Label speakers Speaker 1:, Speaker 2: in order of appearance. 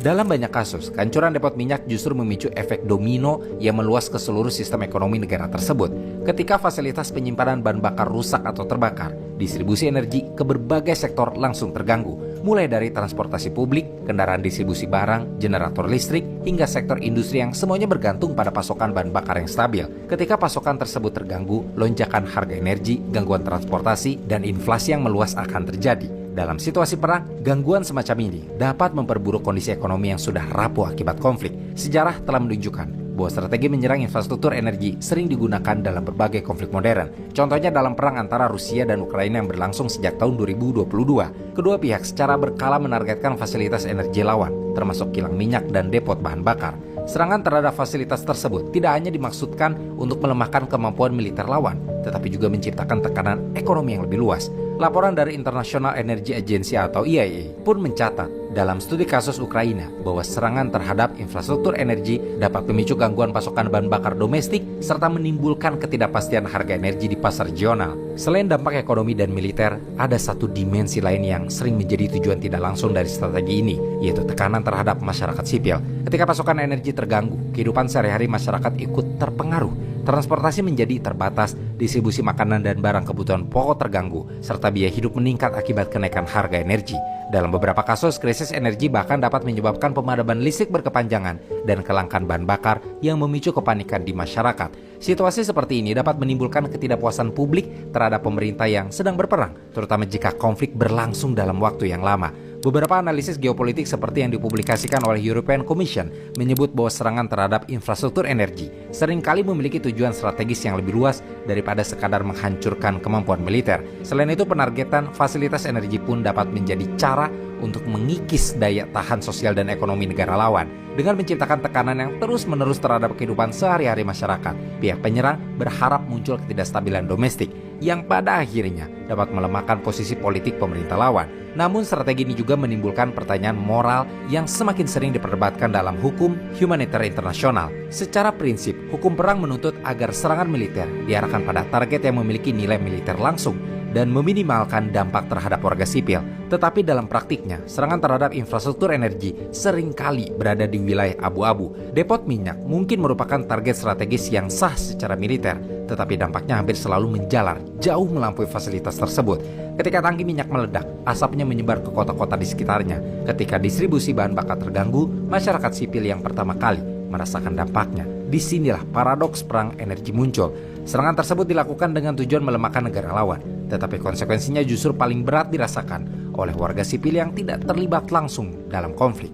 Speaker 1: Dalam banyak kasus, kehancuran depot minyak justru memicu efek domino yang meluas ke seluruh sistem ekonomi negara tersebut. Ketika fasilitas penyimpanan bahan bakar rusak atau terbakar, distribusi energi ke berbagai sektor langsung terganggu, mulai dari transportasi publik, kendaraan distribusi barang, generator listrik, hingga sektor industri yang semuanya bergantung pada pasokan bahan bakar yang stabil. Ketika pasokan tersebut terganggu, lonjakan harga energi, gangguan transportasi, dan inflasi yang meluas akan terjadi. Dalam situasi perang, gangguan semacam ini dapat memperburuk kondisi ekonomi yang sudah rapuh akibat konflik. Sejarah telah menunjukkan bahwa strategi menyerang infrastruktur energi sering digunakan dalam berbagai konflik modern. Contohnya dalam perang antara Rusia dan Ukraina yang berlangsung sejak tahun 2022. Kedua pihak secara berkala menargetkan fasilitas energi lawan, termasuk kilang minyak dan depot bahan bakar. Serangan terhadap fasilitas tersebut tidak hanya dimaksudkan untuk melemahkan kemampuan militer lawan, tetapi juga menciptakan tekanan ekonomi yang lebih luas. Laporan dari International Energy Agency atau IEA pun mencatat dalam studi kasus Ukraina bahwa serangan terhadap infrastruktur energi dapat memicu gangguan pasokan bahan bakar domestik serta menimbulkan ketidakpastian harga energi di pasar regional. Selain dampak ekonomi dan militer, ada satu dimensi lain yang sering menjadi tujuan tidak langsung dari strategi ini, yaitu tekanan terhadap masyarakat sipil. Ketika pasokan energi terganggu, kehidupan sehari-hari masyarakat ikut terpengaruh. Transportasi menjadi terbatas, distribusi makanan dan barang kebutuhan pokok terganggu, serta biaya hidup meningkat akibat kenaikan harga energi. Dalam beberapa kasus, krisis energi bahkan dapat menyebabkan pemadaman listrik berkepanjangan dan kelangkaan bahan bakar yang memicu kepanikan di masyarakat. Situasi seperti ini dapat menimbulkan ketidakpuasan publik terhadap pemerintah yang sedang berperang, terutama jika konflik berlangsung dalam waktu yang lama. Beberapa analisis geopolitik seperti yang dipublikasikan oleh European Commission menyebut bahwa serangan terhadap infrastruktur energi seringkali memiliki tujuan strategis yang lebih luas daripada sekadar menghancurkan kemampuan militer. Selain itu, penargetan fasilitas energi pun dapat menjadi cara untuk mengikis daya tahan sosial dan ekonomi negara lawan. Dengan menciptakan tekanan yang terus-menerus terhadap kehidupan sehari-hari masyarakat, pihak penyerang berharap muncul ketidakstabilan domestik yang pada akhirnya dapat melemahkan posisi politik pemerintah lawan. Namun strategi ini juga menimbulkan pertanyaan moral yang semakin sering diperdebatkan dalam hukum humaniter internasional. Secara prinsip, hukum perang menuntut agar serangan militer diarahkan pada target yang memiliki nilai militer langsung dan meminimalkan dampak terhadap warga sipil. Tetapi dalam praktiknya, serangan terhadap infrastruktur energi seringkali berada di wilayah abu-abu. Depot minyak mungkin merupakan target strategis yang sah secara militer, tetapi dampaknya hampir selalu menjalar jauh melampaui fasilitas tersebut. Ketika tangki minyak meledak, asapnya menyebar ke kota-kota di sekitarnya. Ketika distribusi bahan bakar terganggu, masyarakat sipil yang pertama kali merasakan dampaknya. Disinilah paradoks perang energi muncul. Serangan tersebut dilakukan dengan tujuan melemahkan negara lawan, tetapi konsekuensinya justru paling berat dirasakan oleh warga sipil yang tidak terlibat langsung dalam konflik.